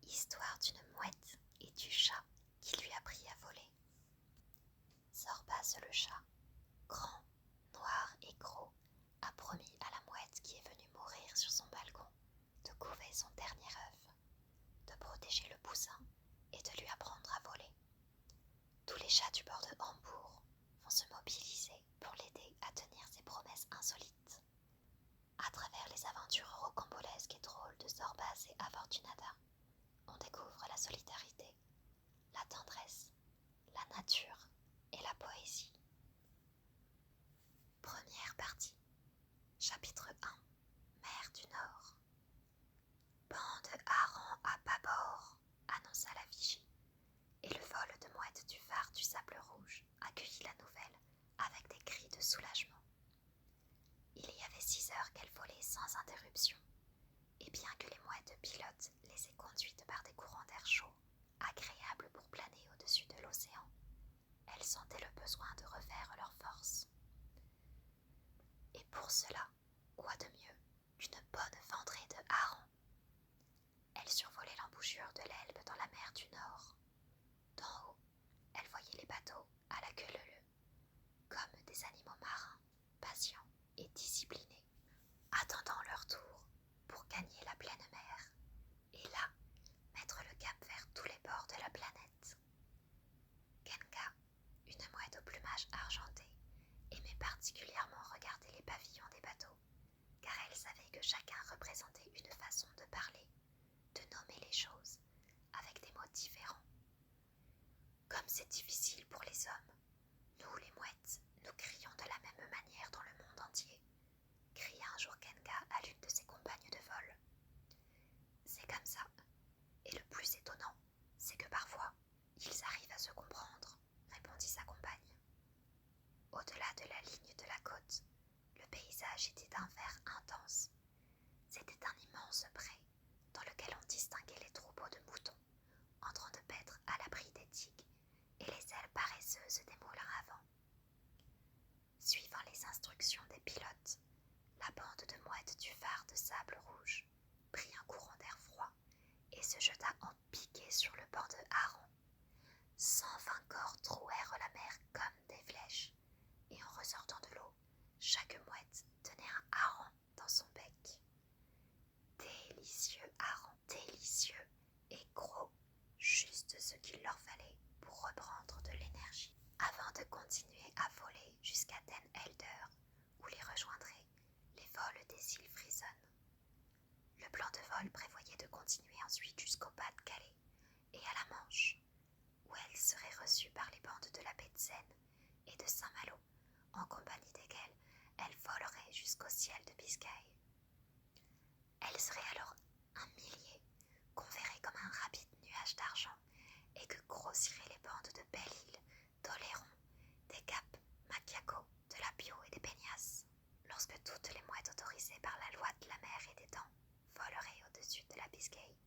Histoire d'une mouette et du chat qui lui apprit à voler. Zorbaz le chat, grand, noir et gros, a promis à la mouette qui est venue mourir sur son balcon de couver son dernier œuf, de protéger le poussin et de lui apprendre à voler. Tous les chats du bord de Hambourg vont se mobiliser pour l'aider à tenir ses promesses insolites. À travers les aventures rocambolesques et drôles de Zorbaz et Afortunada, on découvre la solidarité, la tendresse, la nature et la poésie. Première partie. Chapitre 1. Mer du Nord. Banc de harengs à bâbord, annonça la vigie, et le vol de mouettes du phare du Sable Rouge accueillit la nouvelle avec des cris de soulagement. Il y avait 6 heures qu'elles volaient sans interruption, et bien que les mouettes pilotes les aient conduites par des courants d'air chaud, agréables pour planer au-dessus de l'océan, elles sentaient le besoin de refaire leurs forces. Et pour cela, quoi de mieux qu'une bonne vendrée de harengs? Elles survolaient l'embouchure de l'Elbe dans la mer du Nord. D'en haut, elles voyaient les bateaux à la queue leu-leu, comme des animaux marins, patients et disciplinés, attendant leur tour pour gagner la pleine mer, et là, mettre le cap vers tous les bords de la planète. Genga, une mouette au plumage argenté, aimait particulièrement regarder les pavillons des bateaux, car elle savait que chacun représentait une façon de parler, de nommer les choses, avec des mots différents. Comme c'est difficile pour les hommes, nous les mouettes, nous crions de la même manière dans le monde entier, cria un jour Genga à l'une de ses compagnes de vol. C'est comme ça, et le plus étonnant, c'est que parfois, ils arrivent à se comprendre, répondit sa compagne. Au-delà de la ligne de la côte, le paysage était d'un vert intense. C'était un immense pré dans lequel on distinguait les troupeaux de moutons en train de paître à l'abri des digues et les ailes paresseuses des moulins à vent. Suivant les instructions des pilotes, la bande de mouettes du phare de Sable Rouge prit un courant d'air froid et se jeta en piqué sur le banc de harengs. 120 corps trouèrent la mer comme des flèches, et en ressortant de l'eau, chaque mouette tenait un hareng dans son bec. Délicieux hareng, délicieux et gros, juste ce qu'il leur fallait pour reprendre de l'énergie, avant de continuer à voler jusqu'à Den Helder, où les rejoindraient les vols des îles Friezen. Le plan de vol prévoyait de continuer ensuite jusqu'au Pas-de-Calais et à la Manche, où elle serait reçue par les bandes de la baie de Seine et de Saint-Malo, en compagnie desquelles elle volerait jusqu'au ciel de Biscaye. Elle serait alors un millier, qu'on verrait comme un rapide nuage d'argent, et que grossiraient les bandes de Belle-Île, d'Oléron, des Caps, Maquiaco, de la Bio et des Peñas, lorsque toutes les mouettes autorisées par la loi de la mer et des dents voleraient au-dessus de la Biscaye.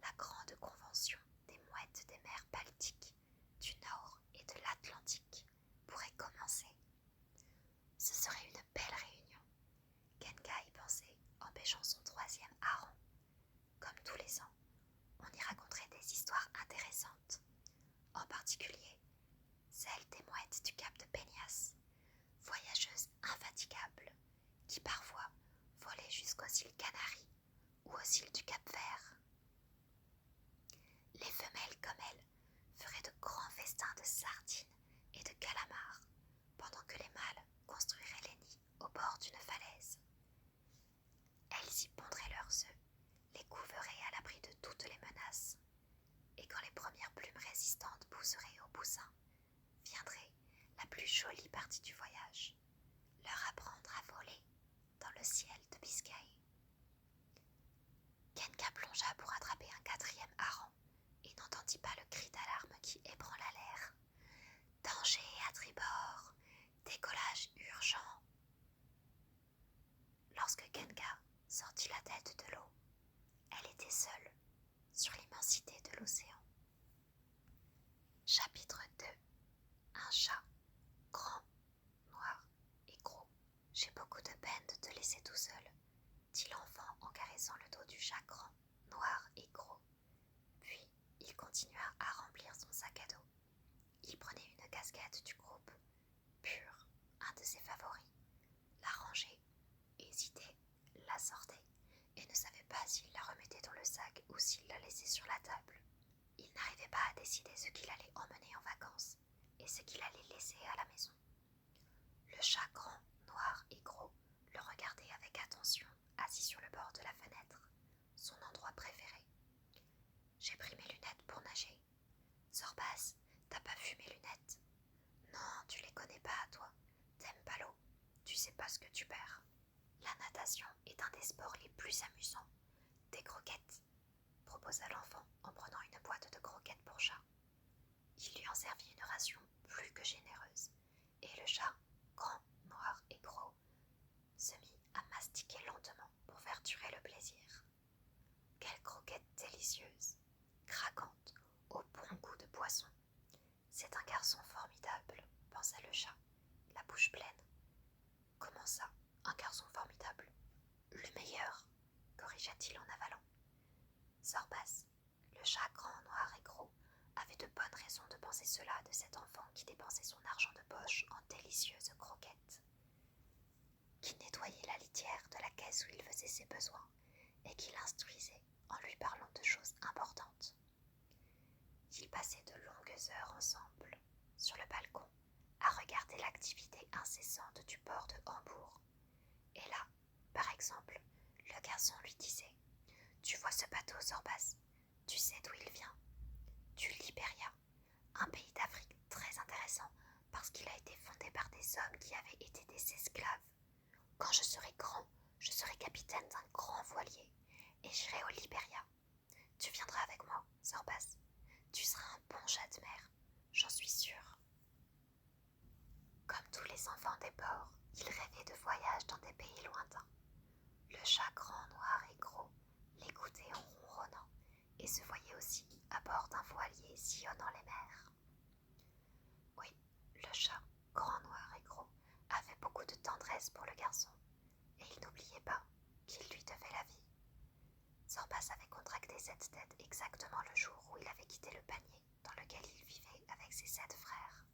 La grande convention des mouettes des mers Baltiques, du Nord et de l'Atlantique pourrait commencer. Ce serait une belle réunion. Genga y pensait en pêchant son 3e hareng. Comme tous les ans, on y raconterait des histoires intéressantes, en particulier celle des mouettes du Cap de Peñas, voyageuses infatigables, qui parfois volaient jusqu'aux îles Canaries ou aux îles du Cap Vert. Les femelles comme elles feraient de grands festins de sardines et de calamars, pendant que les mâles construiraient les nids au bord d'une falaise. Elles y pondraient leurs œufs, les couveraient à l'abri de toutes les menaces, et quand les premières plumes résistantes pousseraient au poussin, viendrait la plus jolie partie du voyage, leur apprendre à voler dans le ciel de Biscaye. Genga plongea pour attraper un 4e hareng et n'entendit pas le cri d'alarme qui ébranla l'air. « Danger à tribord! Décollage urgent !» Lorsque Genga sortit la tête pas à décider ce qu'il allait emmener en vacances et ce qu'il allait laisser à la maison. Le chat grand, noir et gros le regardait avec attention, assis sur le bord de la fenêtre, son endroit préféré. J'ai pris mes lunettes pour nager. Zorbas, t'as pas vu mes lunettes? Non, tu les connais pas, toi. T'aimes pas l'eau. Tu sais pas ce que tu perds. La natation est un des sports les plus amusants. Des croquettes, proposa l'enfant en prenant une boîte de croquettes pour chat. Il lui en servit une ration plus que généreuse, et le chat, grand, noir et gros, se mit à mastiquer lentement pour faire durer le plaisir. Quelle croquette délicieuse, craquante, au bon goût de poisson. C'est un garçon formidable, pensa le chat, la bouche pleine. Comment ça, un garçon formidable? Le meilleur, corrigea-t-il en avalant. Zorbas, le chat grand, noir et gros, avait de bonnes raisons de penser cela de cet enfant qui dépensait son argent de poche en délicieuses croquettes, qui nettoyait la litière de la caisse où il faisait ses besoins et qui l'instruisait en lui parlant de choses importantes. Ils passaient de longues heures ensemble, sur le balcon, à regarder l'activité incessante du port de Hambourg. Et là, par exemple, le garçon lui disait « Tu vois ce bateau, Zorbas? Tu sais d'où il vient? Du Libéria, un pays d'Afrique très intéressant parce qu'il a été fondé par des hommes qui avaient été des esclaves. Quand je serai grand, je serai capitaine d'un grand voilier et j'irai au Libéria. Tu viendras avec moi, Zorbas. Tu seras un bon chat de mer, j'en suis sûre. » Comme tous les enfants des ports, ils rêvaient de voyages dans des pays lointains. Le chat grand, noir et gros l'écoutait en ronronnant et se voyait aussi à bord d'un voilier sillonnant les mers. Oui, le chat, grand, noir et gros, avait beaucoup de tendresse pour le garçon, et il n'oubliait pas qu'il lui devait la vie. Zorbas avait contracté cette tête exactement le jour où il avait quitté le panier dans lequel il vivait avec ses 7 frères.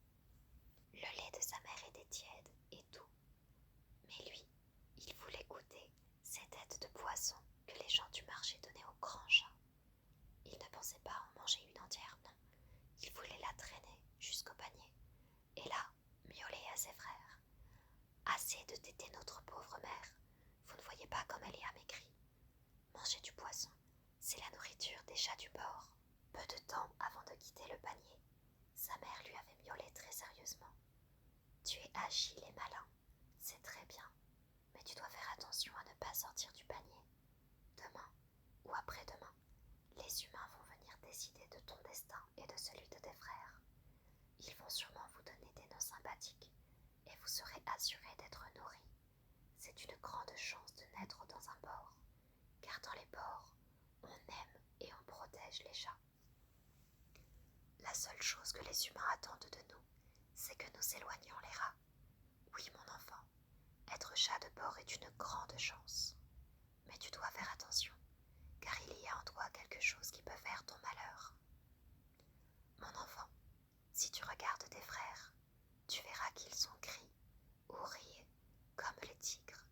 Le lait de sa mère était tiède et doux, mais lui, il voulait goûter ces têtes de poisson que les gens du marché donnaient aux grands chats. Il ne pensait pas en manger une entière, non. Il voulait la traîner jusqu'au panier, et là, miauler à ses frères. Assez de téter notre pauvre mère. Vous ne voyez pas comme elle est amaigrie. Manger du poisson, c'est la nourriture des chats du bord. Peu de temps avant de quitter le panier, sa mère lui avait miaulé très sérieusement. Tu es agile et malin, c'est très bien, mais tu dois faire attention à ne pas sortir du panier. Demain ou après-demain, les humains vont venir décider de ton destin et de celui de tes frères. Ils vont sûrement vous donner des noms sympathiques et vous serez assuré d'être nourri. C'est une grande chance de naître dans un port, car dans les ports, on aime et on protège les chats. La seule chose que les humains attendent de nous, c'est que nous éloignions les rats. Oui, mon enfant, être chat de bord est une grande chance. Mais tu dois faire attention, car il y a en toi quelque chose qui peut faire ton malheur. Mon enfant, si tu regardes tes frères, tu verras qu'ils sont gris ou rayés, comme les tigres.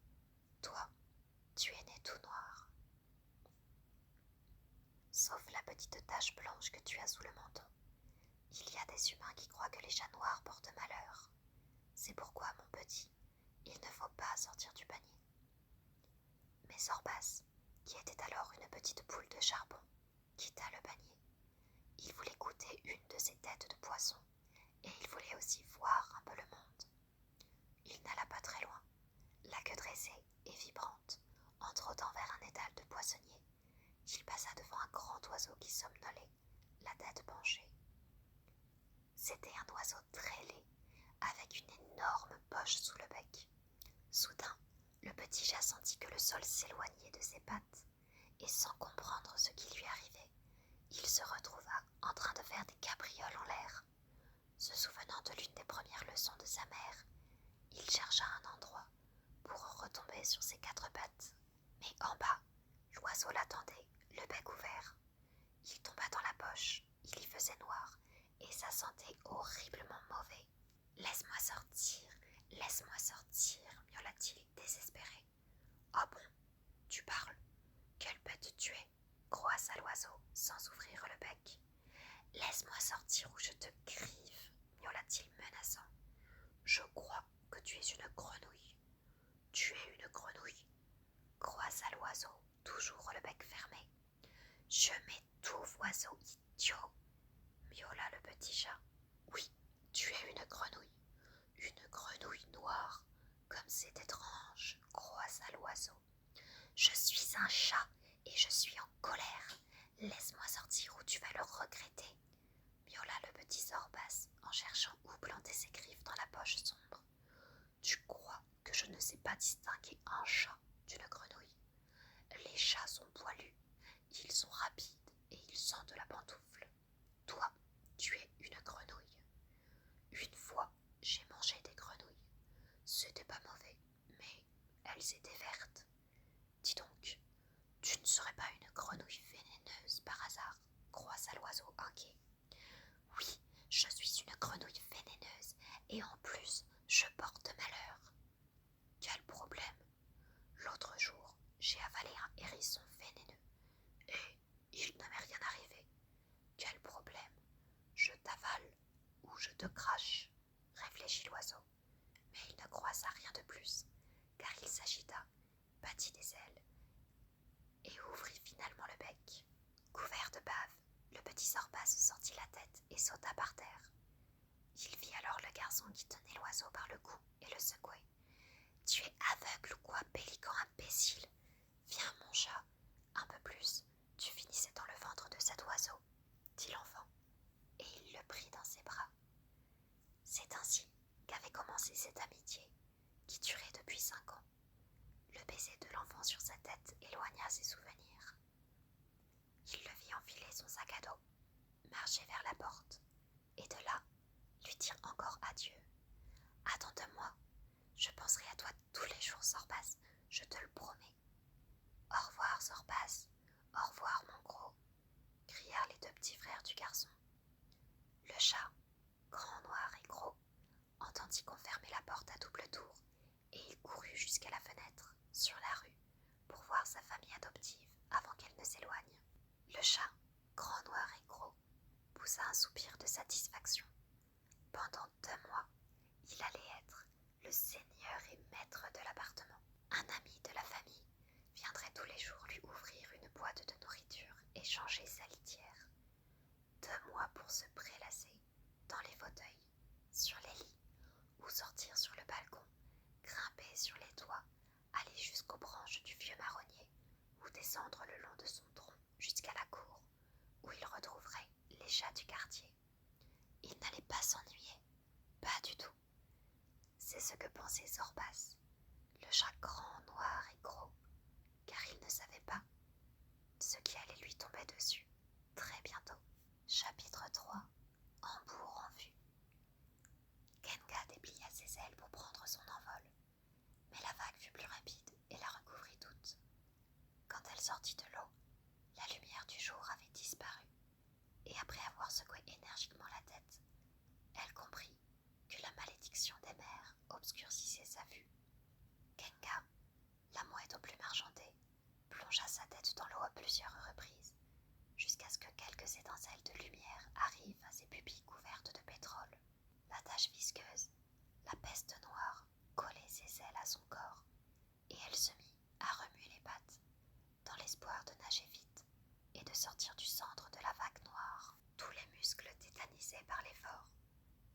Toi, tu es né tout noir. Sauf la petite tache blanche que tu as sous le menton. Il y a des humains qui croient que les chats noirs portent malheur. C'est pourquoi, mon petit, il ne faut pas sortir du panier. Mais Zorbas, qui était alors une petite boule de charbon, quitta le panier. Il voulait goûter une de ces têtes de poisson, et il voulait aussi voir un peu le monde. Il n'alla pas très loin, la queue dressée et vibrante, en trottant vers un étal de poissonnier. Il passa devant un grand oiseau qui somnolait, la tête penchée. C'était un oiseau très laid, avec une énorme poche sous le bec. Soudain, le petit chat sentit que le sol s'éloignait de ses pattes, et sans comprendre ce qui lui arrivait, il se retrouva en train de faire des cabrioles en l'air. Se souvenant de l'une des premières leçons de sa mère, il chercha un endroit pour en retomber sur ses 4 pattes. Mais en bas, l'oiseau l'attendait, le bec ouvert. Il tomba dans la poche, il y faisait noir, et ça sentait horriblement mauvais. « Laisse-moi sortir, miaula-t-il désespéré. « Ah bon, tu parles? Quelle bête tu es » croassa l'oiseau sans ouvrir le bec. Laisse-moi sortir ou je te grive, miaula-t-il menaçant. Je crois que tu es une grenouille. Tu es une grenouille, croisa l'oiseau, toujours le bec fermé. Je m'étouffe, oiseau idiot, miaula le petit chat. Oui, tu es une grenouille noire, comme c'est étrange, croisa l'oiseau. Je suis un chat et je suis en colère. Laisse-moi sortir ou tu vas le regretter, miaula le petit Zorbas en cherchant où planter ses griffes dans la poche sombre. Tu crois que je ne sais pas distinguer un chat d'une grenouille? Les chats sont poilus, ils sont rapides et ils sentent la pantoufle. Toi, tu es une grenouille. Une fois, j'ai mangé des grenouilles. C'était pas mauvais, mais elles étaient vertes. Dis donc, tu ne serais pas une grenouille vénéneuse par hasard, croisa l'oiseau inquiet. Oui, je suis une grenouille vénéneuse, et en plus, je porte malheur. Quel problème? L'autre jour, j'ai avalé un hérisson vénéneux, et il ne m'est rien arrivé. Quel problème? Je t'avale ou je te crache, réfléchit l'oiseau. Mais il ne croisa rien de plus, car il s'agita, battit des ailes, et ouvrit finalement le bec. Couvert de bave, le petit Zorbas sortit la tête et sauta par terre. Il vit alors le garçon qui tenait l'oiseau par le cou et le secouait. Tu es aveugle ou quoi, pélican imbécile? Viens, mon chat, un peu plus, tu finissais dans le ventre de cet oiseau, dit l'enfant, et il le prit dans ses bras. C'est ainsi qu'avait commencé cette amitié, qui durait depuis 5 ans. Le baiser de l'enfant sur sa tête éloigna ses souvenirs. Il le vit enfiler son sac à dos, marcher vers la porte, et de là, lui dire encore adieu. Attends de moi, je penserai à toi tous les jours, Zorbas, je te le promets. Au revoir, Zorbas, au revoir, mon gros, crièrent les 2 petits frères du garçon. Le chat, grand, noir et gros, entendit qu'on fermait la porte à double tour, et il courut jusqu'à la fenêtre, sur la rue, pour voir sa famille adoptive avant qu'elle ne s'éloigne. Le chat, grand, noir et gros, poussa un soupir de satisfaction. Pendant 2 mois, il allait être le seigneur et maître de l'appartement. Un ami de la famille viendrait tous les jours lui ouvrir une boîte de nourriture et changer sa litière. 2 mois pour se prélasser dans les fauteuils, sur les lits, ou sortir sur le balcon, grimper sur les toits, aller jusqu'aux branches du vieux marronnier, ou descendre le long de son tronc jusqu'à la cour, où il retrouverait les chats du quartier. Il n'allait pas s'ennuyer, pas du tout. C'est ce que pensait Zorbas, le chat grand, noir et gros, car il ne savait pas ce qui allait lui tomber dessus très bientôt. Chapitre 3. Hambourg en vue. Genga déplia ses ailes pour prendre son envol, mais la vague fut plus rapide et la recouvrit toute. Quand elle sortit de l'eau, la lumière du jour avait disparu, et après avoir secoué énergiquement la tête, elle comprit que la malédiction des mers obscurcissait sa vue. Genga, la mouette aux plumes argentées, plongea sa tête dans l'eau à plusieurs reprises, jusqu'à ce que quelques étincelles de lumière arrivent à ses pupilles couvertes de pétrole. La tache visqueuse, la peste noire, collait ses ailes à son corps, et elle se mit à remuer les pattes, dans l'espoir de nager vite et de sortir du centre de la vague noire. Tous les muscles tétanisés par l'effort,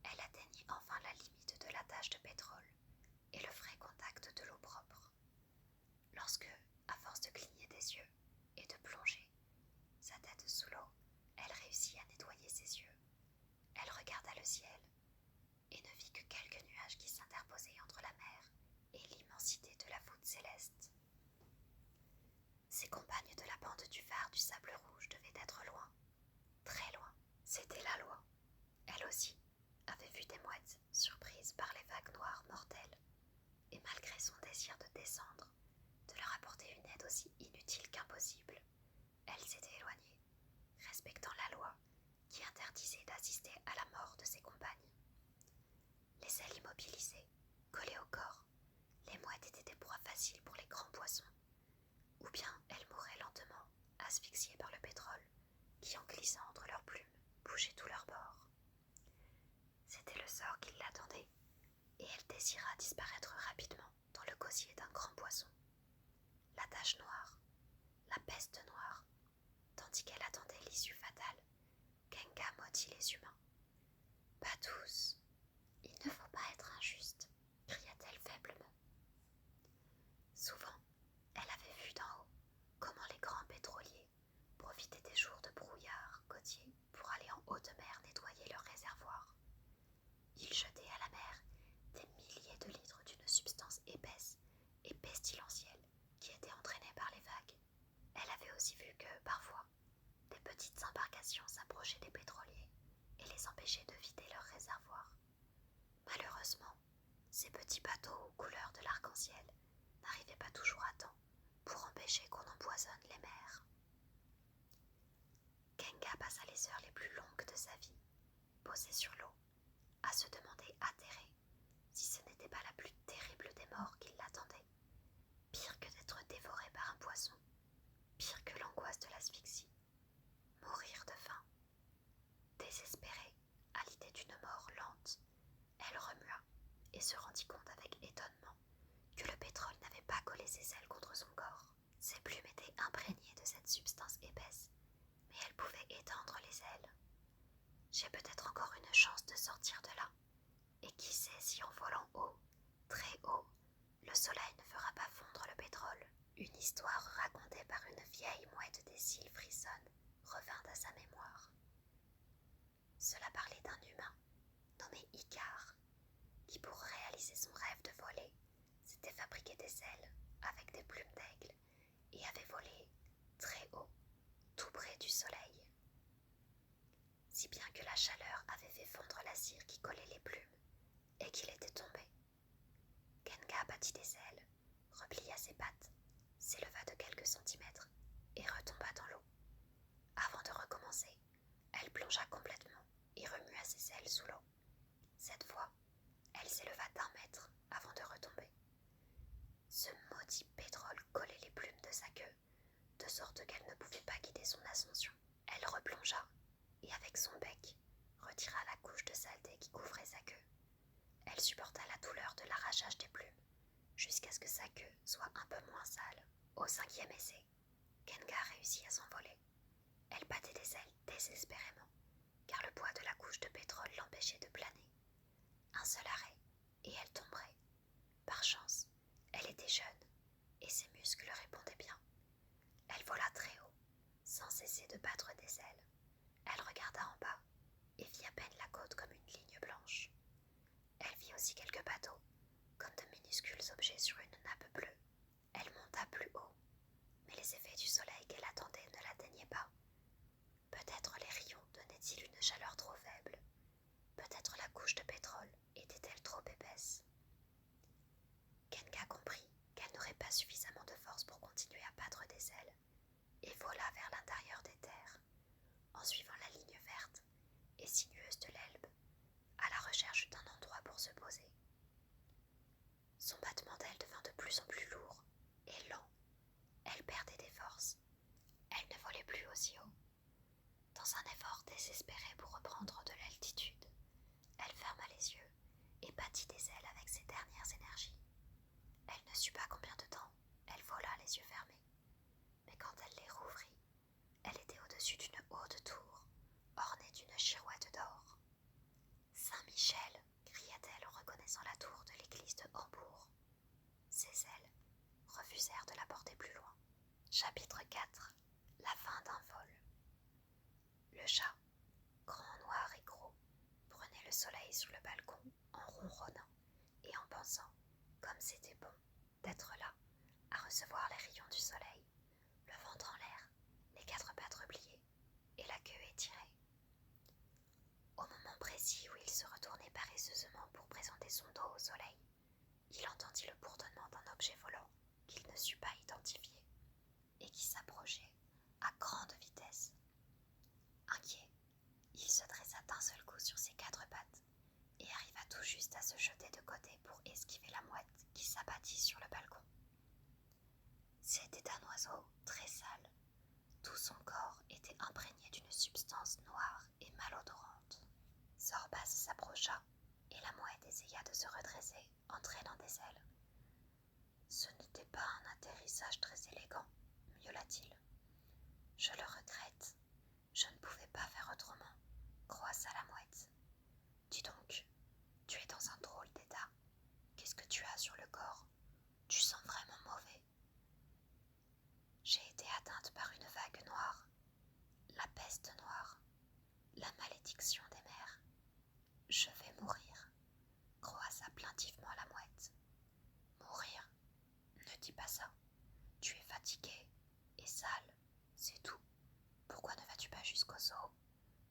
elle atteignit enfin la limite de la tache de pétrole et le frais contact de l'eau propre. Lorsque, à force de cligner des yeux et de plonger, sa tête sous l'eau, elle réussit à nettoyer ses yeux. Elle regarda le ciel et ne vit que quelques nuages qui s'interposaient entre la mer et l'immensité de la voûte céleste. Ses compagnes de la bande du phare du sable rouge devaient être loin, très loin. C'était la loi. Elle aussi avait vu des mouettes surprises par les vagues noires mortelles, et malgré son désir de descendre, de leur apporter une aide aussi inutile qu'impossible, elle s'était éloignée, respectant la loi qui interdisait d'assister à la mort de ses compagnes. Les ailes immobilisées, collées au corps, les mouettes étaient des proies faciles pour les grands poissons, ou bien elles mouraient lentement, asphyxiées par le pétrole qui en glissait entre leurs plumes. bouger tous leurs bords. C'était le sort qui l'attendait, et elle désira disparaître rapidement dans le gosier d'un grand poisson. La tache noire, la peste noire, tandis qu'elle attendait l'issue fatale, Genga maudit les humains. Pas tous, il ne faut pas être injuste, cria-t-elle faiblement. Souvent, elle avait vu d'en haut comment les grands pétroliers profitaient des jours de brouillard côtier pour aller en haute mer nettoyer leurs réservoirs. Ils jetaient à la mer des milliers de litres d'une substance épaisse et pestilentielle qui était entraînée par les vagues. Elle avait aussi vu que, parfois, des petites embarcations s'approchaient des pétroliers et les empêchaient de vider leurs réservoirs. Malheureusement, ces petits bateaux aux couleurs de l'arc-en-ciel n'arrivaient pas toujours à temps pour empêcher qu'on empoisonne les mers. Genga passa les heures les plus longues de sa vie, posée sur l'eau, à se demander atterrée si ce n'était pas la plus terrible des morts qui l'attendait, pire que d'être dévorée par un poisson, pire que l'angoisse de l'asphyxie, mourir de faim. Désespérée à l'idée d'une mort lente, elle remua et se rendit compte avec étonnement que le pétrole n'avait pas collé ses ailes contre son corps. Ses plumes étaient imprégnées de cette substance épaisse, mais elle pouvait étendre les ailes. J'ai peut-être encore une chance de sortir de là, et qui sait si en volant haut, très haut, le soleil ne fera pas fondre le pétrole. Une histoire racontée par une vieille mouette des îles frissonne revint à sa mémoire. Cela parlait d'un humain nommé Icare, qui pour réaliser son rêve de voler, s'était fabriqué des ailes avec des plumes d'aigle et avait volé très haut, tout près du soleil. Si bien que la chaleur avait fait fondre la cire qui collait les plumes et qu'il était tombé. Genga battit des ailes, replia ses pattes, s'éleva de quelques centimètres et retomba dans l'eau. Avant de recommencer, elle plongea complètement et remua ses ailes sous l'eau. Cette fois, elle s'éleva d'1 mètre avant de retomber. Ce maudit pétrole collait les plumes de sa queue, de sorte qu'elle ne pouvait pas guider son ascension. Elle replongea et avec son bec retira la couche de saleté qui couvrait sa queue. Elle supporta la douleur de l'arrachage des plumes jusqu'à ce que sa queue soit un peu moins sale. Au 5e essai, Genga réussit à s'envoler. Elle battait des ailes désespérément, car le poids de la couche de pétrole l'empêchait de planer. Un seul arrêt, et elle tomberait. Par chance, elle était jeune, et ses muscles répondaient bien. Elle vola très haut, sans cesser de battre des ailes. Elle regarda en bas, et vit à peine la côte comme une ligne blanche. Elle vit aussi quelques bateaux, comme de minuscules objets sur une nappe bleue. Elle monta plus haut, mais les effets du soleil qu'elle attendait ne l'atteignaient pas. Peut-être les rayons donnaient-ils une chaleur trop faible. Peut-être la couche de pétrole était-elle trop épaisse. Genga comprit qu'elle n'aurait pas suffisamment de force pour continuer à battre des ailes, et vola vers l'intérieur des terres, en suivant la ligne verte et sinueuse de l'Elbe, à la recherche d'un endroit pour se poser. Son battement d'aile devint de plus en plus lourd et lent. Elle perdait des forces. Elle ne volait plus aussi haut. Dans un effort désespéré pour reprendre de l'altitude, elle ferma les yeux et battit des ailes avec ses dernières énergies. Elle ne sut pas combien de temps elle vola les yeux fermés, mais quand elle les rouvrit, elle était au-dessus d'une haute tour, ornée d'une girouette d'or. Saint-Michel, cria-t-elle en reconnaissant la tour de l'église de Hambourg. Ses ailes refusèrent de la porter plus loin. Chapitre 4. La fin d'un vol. Le chat, grand, noir et gros, prenait le soleil sur le balcon en ronronnant et en pensant, comme c'était bon, d'être là, à recevoir les rayons du soleil, le ventre en l'air, les 4 pattes repliées et la queue étirée. Au moment précis où il se retournait paresseusement pour présenter son dos au soleil, il entendit le bourdonnement d'un objet volant qu'il ne sut pas identifier et qui s'approchait à grande vitesse. Inquiet, il se dressa d'un seul coup sur ses 4 pattes et arriva tout juste à se jeter de côté pour esquiver la mouette qui s'abattit sur le balcon. C'était un oiseau très sale. Tout son corps était imprégné d'une substance noire et mal Zorbas s'approcha et la mouette essaya de se redresser en traînant des ailes. Ce n'était pas un atterrissage très élégant, miaula-t-il. Je le regrette, je ne pouvais pas faire autrement, croassa la mouette. Dis donc, tu es dans un drôle d'état. Qu'est-ce que tu as sur le corps? Tu sens vraiment mauvais. J'ai été atteinte par une vague noire, la peste noire, la malédiction des mers. Je vais mourir, croissa plaintivement la mouette. Mourir? Ne dis pas ça. Tu es fatigué et sale, c'est tout. Pourquoi ne vas-tu pas jusqu'au zoo?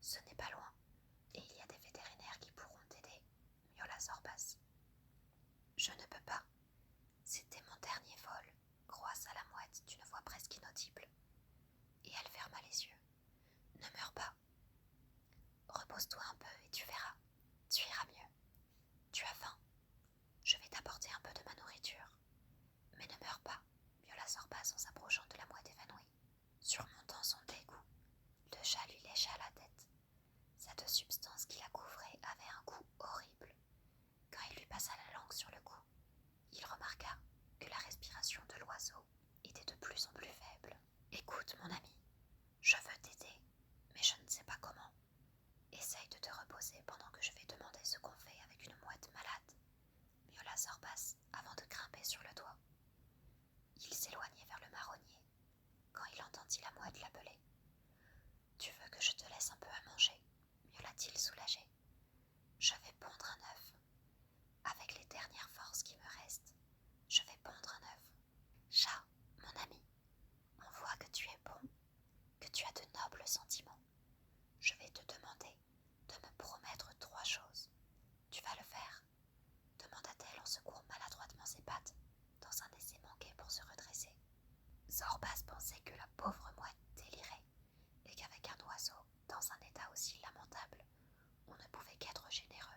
Ce n'est pas loin, et il y a des vétérinaires qui pourront t'aider, miaula Zorbas. Je ne peux pas. C'était mon dernier vol, croissa la mouette d'une voix presque inaudible. Et elle ferma les yeux. Ne meurs pas. Repose-toi un peu et tu verras. Tu iras mieux. Tu as faim. Je vais t'apporter un peu de ma nourriture. Mais ne meurs pas, miaula Zorbas en s'approchant de la mouette évanouie. Surmontant son dégoût, le chat lui lécha la tête. Cette substance qui la couvrait avait un goût horrible. Quand il lui passa la langue sur le cou, il remarqua que la respiration de l'oiseau était de plus en plus faible. Écoute, mon ami, je veux t'aider, mais je ne sais pas comment. Essaye de te reposer pendant que je vais demander ce qu'on fait avec une mouette malade, miaula Zorbas avant de grimper sur le toit. Il s'éloignait vers le marronnier quand il entendit la mouette l'appeler. Tu veux que je te laisse un peu à manger, miaula-t-il soulagé. Je vais pondre un œuf. Avec les dernières forces qui me restent, je vais pondre un œuf. Chat, mon ami, on voit que tu es bon, que tu as de nobles sentiments. Je vais te demander de me promettre 3 choses. Tu vas le faire, demanda-t-elle en secouant maladroitement ses pattes, dans un essai manqué pour se redresser. Zorbas pensait que la pauvre mouette délirait, et qu'avec un oiseau dans un état aussi lamentable, on ne pouvait qu'être généreux.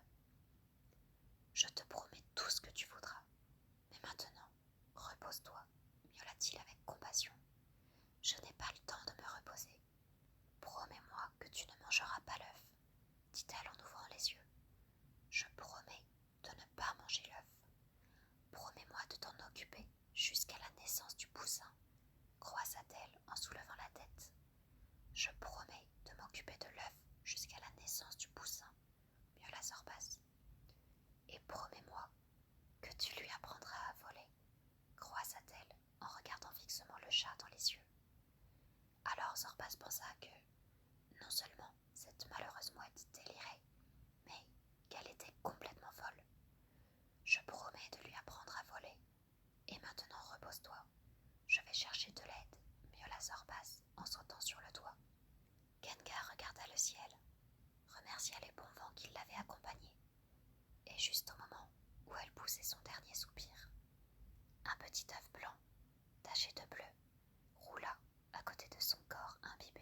Je te promets tout ce que tu voudras, mais maintenant, repose-toi, miaula-t-il avec compassion. Je n'ai pas le temps de me reposer. Promets-moi que tu ne mangeras pas l'œuf, dit-elle en ouvrant les yeux. Je promets de ne pas manger l'œuf. Promets-moi de t'en occuper jusqu'à la naissance du poussin, croissa-t-elle en soulevant la tête. Je promets de m'occuper de l'œuf jusqu'à la naissance du poussin, miaula Zorbas. Et promets-moi que tu lui apprendras à voler, croissa-t-elle en regardant fixement le chat dans les yeux. Alors Zorbas pensa que, non seulement cette malheureuse mouette délirait, mais qu'elle était complètement folle. Je promets de lui apprendre à voler. Et maintenant repose-toi. Je vais chercher de l'aide, miaula Zorbas en sautant sur le toit. Gengar regarda le ciel, remercia les bons vents qui l'avaient accompagné, et juste au moment où elle poussait son dernier soupir, un petit œuf blanc, taché de bleu, roula à côté de son corps imbibé